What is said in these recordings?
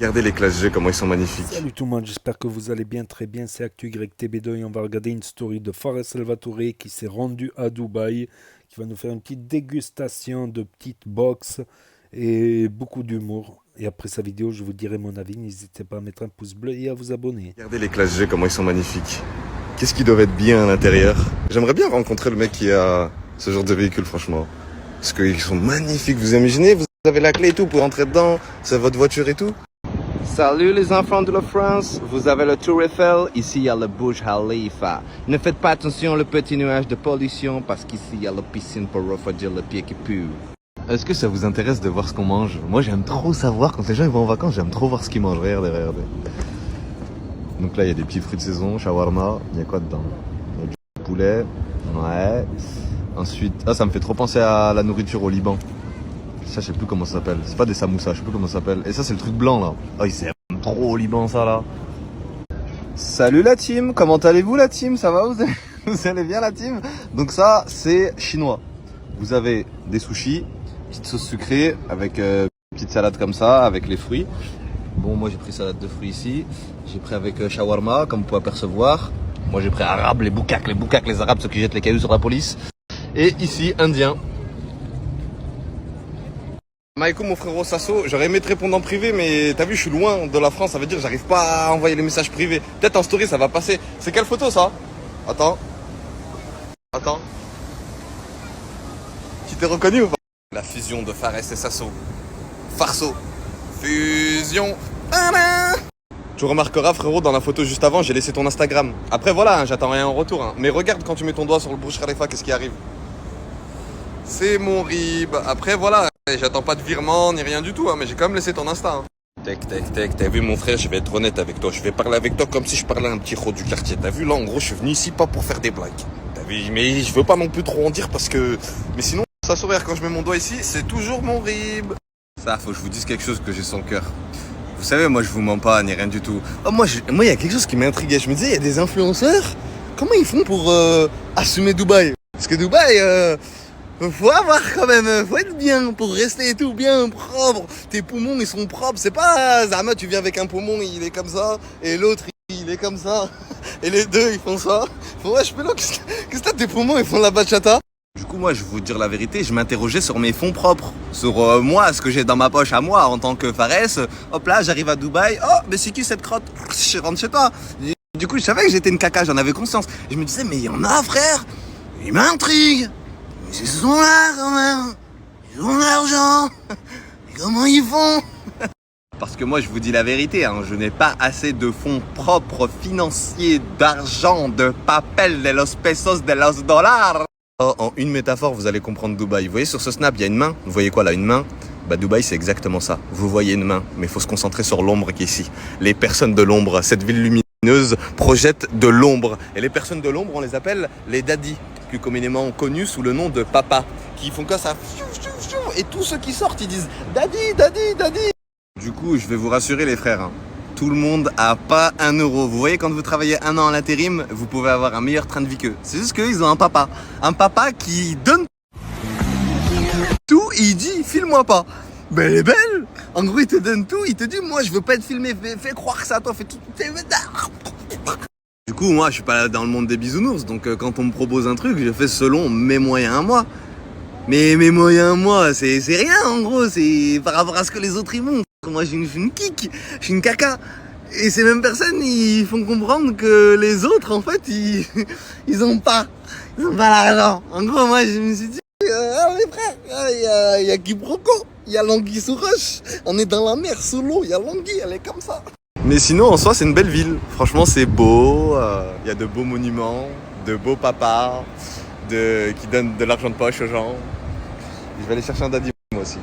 Regardez les classes G, comment ils sont magnifiques. Salut tout le monde, j'espère que vous allez bien, très bien. C'est ActuYTB2 et on va regarder une story de Fares Salvatore qui s'est rendu à Dubaï, qui va nous faire une petite dégustation de petites box et beaucoup d'humour. Et après sa vidéo, je vous dirai mon avis. N'hésitez pas à mettre un pouce bleu et à vous abonner. Regardez les classes G, comment ils sont magnifiques. Qu'est-ce qu'ils doivent être bien à l'intérieur. J'aimerais bien rencontrer le mec qui a ce genre de véhicule, franchement. Parce qu'ils sont magnifiques, vous imaginez, vous avez la clé et tout pour entrer dedans, c'est votre voiture et tout. Salut les enfants de la France, vous avez le Tour Eiffel, ici il y a le Burj Khalifa. Ne faites pas attention au petit nuage de pollution parce qu'ici il y a la piscine pour refroidir le pied qui pue. Est-ce que ça vous intéresse de voir ce qu'on mange? Moi j'aime trop savoir, quand les gens ils vont en vacances, j'aime trop voir ce qu'ils mangent, regardez, regardez. Donc là il y a des petits fruits de saison, shawarma, il y a quoi dedans? Il y a du poulet, ouais. Ensuite, ça me fait trop penser à la nourriture au Liban. Ça, je sais plus comment ça s'appelle. C'est pas des samoussas, je sais plus comment ça s'appelle. Et ça, c'est le truc blanc, là. Oh, il s'aime trop au Liban, ça, là. Salut la team, comment allez-vous la team? Ça va, vous allez bien la team? Donc ça, c'est chinois. Vous avez des sushis, petite sauce sucrée, avec petite salade comme ça, avec les fruits. Bon, moi j'ai pris salade de fruits ici. J'ai pris avec shawarma, comme vous pouvez apercevoir. Moi j'ai pris arabe, les boucaques, les arabes, ceux qui jettent les cailloux sur la police. Et ici, indien. Maïko, mon frérot Sasso, j'aurais aimé te répondre en privé, mais t'as vu, je suis loin de la France, ça veut dire que j'arrive pas à envoyer les messages privés. Peut-être en story, ça va passer. C'est quelle photo, ça? Attends. Tu t'es reconnu ou pas? La fusion de Fares et Sasso. Farceau. Fusion. Tu remarqueras, frérot, dans la photo juste avant, j'ai laissé ton Instagram. Après, voilà, j'attends rien en retour. Mais regarde quand tu mets ton doigt sur le Burj Khalifa, qu'est-ce qui arrive? C'est mon rib. Après, voilà, j'attends pas de virement ni rien du tout, mais j'ai quand même laissé ton Insta. Tech, t'as vu mon frère, je vais être honnête avec toi. Je vais parler avec toi comme si je parlais à un petit gros du quartier. T'as vu, là, en gros, je suis venu ici pas pour faire des blagues. T'as vu, mais je veux pas non plus trop en dire parce que... Mais sinon, ça sourire quand je mets mon doigt ici, c'est toujours mon rib. Ça, faut que je vous dise quelque chose que j'ai sans cœur. Vous savez, moi, je vous mens pas, ni rien du tout. Oh, moi, il y a quelque chose qui m'intriguait. Je me disais, il y a des influenceurs, comment ils font pour assumer Dubaï? Parce que Dubaï... Faut avoir quand même, faut être bien pour rester tout bien propre. Tes poumons ils sont propres, c'est pas Zama tu viens avec un poumon il est comme ça et l'autre il est comme ça et les deux ils font ça. Faut ouais je peux là qu'est-ce que t'as tes poumons ils font la bachata. Du coup moi je vais vous dire la vérité, je m'interrogeais sur mes fonds propres, sur moi ce que j'ai dans ma poche à moi en tant que Fares. Hop là j'arrive à Dubaï, oh mais c'est qui cette crotte? Je rentre chez toi. Du coup je savais que j'étais une caca, j'en avais conscience. Je me disais mais il y en a frère, il m'intrigue. Ils sont là quand même, ils ont l'argent, mais comment ils font? Parce que moi je vous dis la vérité, je n'ai pas assez de fonds propres financiers, d'argent, de papel, de los pesos, de los dollars. Oh, en une métaphore vous allez comprendre Dubaï. Vous voyez sur ce snap il y a une main, vous voyez quoi là, une main? Bah Dubaï c'est exactement ça, vous voyez une main, mais il faut se concentrer sur l'ombre qui est ici. Les personnes de l'ombre, cette ville lumineuse projette de l'ombre. Et les personnes de l'ombre on les appelle les daddies, plus communément connus sous le nom de papa, qui font que ça, et tous ceux qui sortent ils disent daddy, daddy, daddy. Du coup je vais vous rassurer les frères, tout le monde a pas un euro. Vous voyez quand vous travaillez un an à l'intérim, vous pouvez avoir un meilleur train de vie qu'eux. C'est juste qu'ils ont un papa qui donne tout et il dit file-moi pas. Ben elle est belle. En gros il te donne tout, il te dit moi je veux pas être filmé, fais croire que c'est à toi, fais tout. Du coup, moi, je suis pas dans le monde des bisounours, donc quand on me propose un truc, je fais selon mes moyens à moi. Mais mes moyens à moi, c'est rien, en gros, c'est par rapport à ce que les autres y montrent. Moi, je suis une kick, je suis une caca. Et ces mêmes personnes, ils font comprendre que les autres, en fait, ils ont pas l'argent. En gros, moi, je me suis dit, les frères, il y a quiproquo, il y a l'anguille sous roche. On est dans la mer, sous l'eau, il y a l'anguille, elle est comme ça. Mais sinon, en soi, c'est une belle ville. Franchement, c'est beau. Il y a de beaux monuments, de beaux papas, qui donnent de l'argent de poche aux gens. Je vais aller chercher un daddy, moi aussi.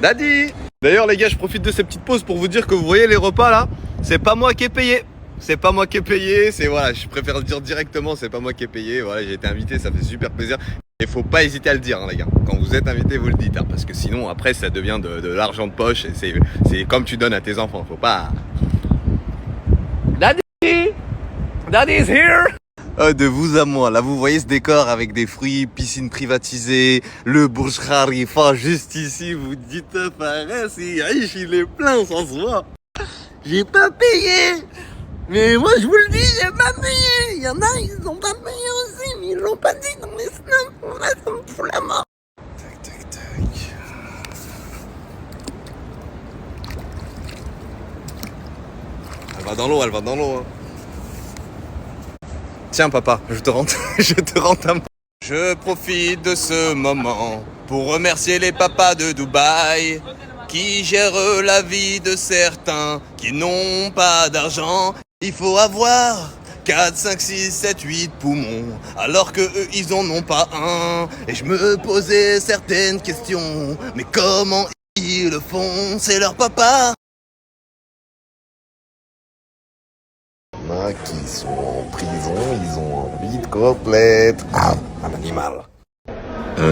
Daddy! D'ailleurs, les gars, je profite de ces petites pauses pour vous dire que vous voyez les repas là, c'est pas moi qui ai payé. C'est pas moi qui ai payé. C'est voilà, je préfère le dire directement, c'est pas moi qui ai payé. Voilà, j'ai été invité, ça fait super plaisir. Il faut pas hésiter à le dire, les gars. Quand vous êtes invité, vous le dites, parce que sinon, après, ça devient de l'argent de poche. Et c'est comme tu donnes à tes enfants. Faut pas. Daddy! Daddy is here! De vous à moi, là vous voyez ce décor avec des fruits, piscine privatisée, le Burj Khalifa juste ici, vous dites Fares, il est plein, ça se voit. J'ai pas payé, mais moi je vous le dis, j'ai pas payé. Il y en a, ils ont pas payé aussi, mais ils l'ont pas dit dans les snaps, là ça me fout la mort. Tac tac tac. Elle va dans l'eau, elle va dans l'eau. Hein. Tiens papa, je te rends, je te rends ta main. Je profite de ce moment pour remercier les papas de Dubaï qui gèrent la vie de certains qui n'ont pas d'argent. Il faut avoir 4, 5, 6, 7, 8 poumons alors que eux ils en ont pas un. Et je me posais certaines questions, mais comment ils le font? C'est leur papa. Qui sont en prison, ils ont envie de côtelettes. Ah, un animal.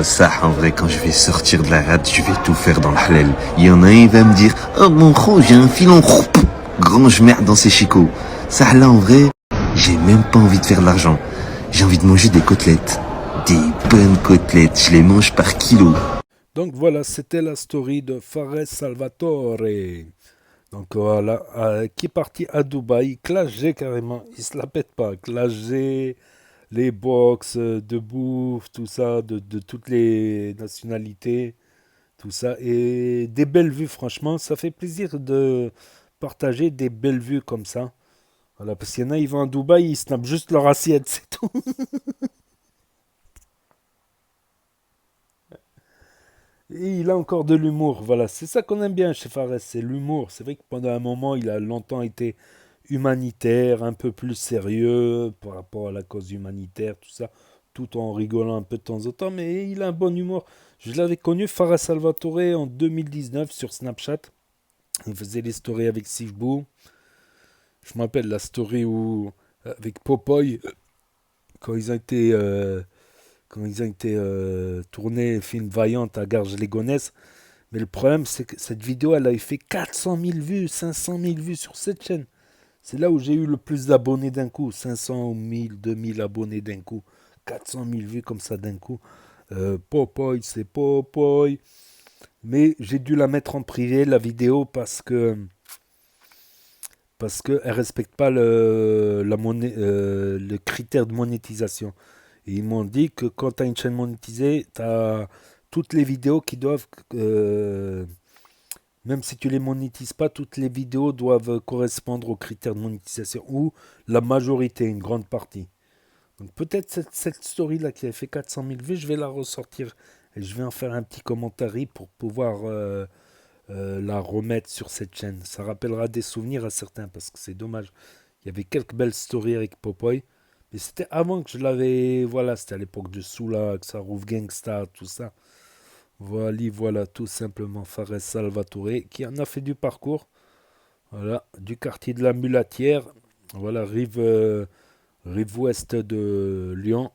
Ça, en vrai, quand je vais sortir de la rade, je vais tout faire dans le halal. Il y en a un, il va me dire, oh mon gros, j'ai un filon. Grand, je merde dans ses chicots. Ça, là, en vrai, j'ai même pas envie de faire de l'argent. J'ai envie de manger des côtelettes. Des bonnes côtelettes. Je les mange par kilo. Donc voilà, c'était la story de Fares Salvatore. Donc voilà, qui est parti à Dubaï, classe G carrément, il se la pète pas, classe G, les box de bouffe, tout ça, de toutes les nationalités, tout ça, et des belles vues, franchement, ça fait plaisir de partager des belles vues comme ça. Voilà, parce qu'il y en a, ils vont à Dubaï, ils snappent juste leur assiette, c'est tout. Et il a encore de l'humour, voilà, c'est ça qu'on aime bien chez Fares, c'est l'humour. C'est vrai que pendant un moment, il a longtemps été humanitaire, un peu plus sérieux par rapport à la cause humanitaire, tout ça, tout en rigolant un peu de temps en temps, mais il a un bon humour. Je l'avais connu, Fares Salvatore, en 2019 sur Snapchat. Il faisait les stories avec Sifbou. Je me rappelle la story où, avec Popoy, quand ils ont été... tournés film Vaillante à Garges-les-Gonesse. Mais le problème, c'est que cette vidéo, elle a fait 400 000 vues, 500 000 vues sur cette chaîne. C'est là où j'ai eu le plus d'abonnés d'un coup. 500 000, 2000 abonnés d'un coup. 400 000 vues comme ça d'un coup. Popoy, c'est Popoy. Mais j'ai dû la mettre en privé, la vidéo, parce qu'elle ne respecte pas le critère de monétisation. Et ils m'ont dit que quand tu as une chaîne monétisée, tu as toutes les vidéos qui doivent, même si tu les monétises pas, toutes les vidéos doivent correspondre aux critères de monétisation, ou la majorité, une grande partie. Donc peut-être cette story-là qui a fait 400 000 vues, je vais la ressortir et je vais en faire un petit commentaire pour pouvoir la remettre sur cette chaîne. Ça rappellera des souvenirs à certains, parce que c'est dommage. Il y avait quelques belles stories avec Popoy. Mais c'était avant que je l'avais... Voilà, c'était à l'époque de Soula, Xarouf Gangsta, tout ça. Voilà, tout simplement Fares Salvatore, qui en a fait du parcours. Voilà, du quartier de la Mulatière. Voilà, rive ouest de Lyon.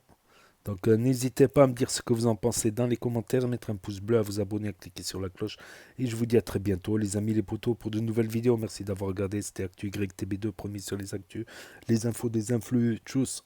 Donc n'hésitez pas à me dire ce que vous en pensez dans les commentaires, à mettre un pouce bleu, à vous abonner, à cliquer sur la cloche. Et je vous dis à très bientôt les amis, les potos, pour de nouvelles vidéos. Merci d'avoir regardé, c'était ActuYTB2, premier sur les actus, les infos des influx. Tchuss.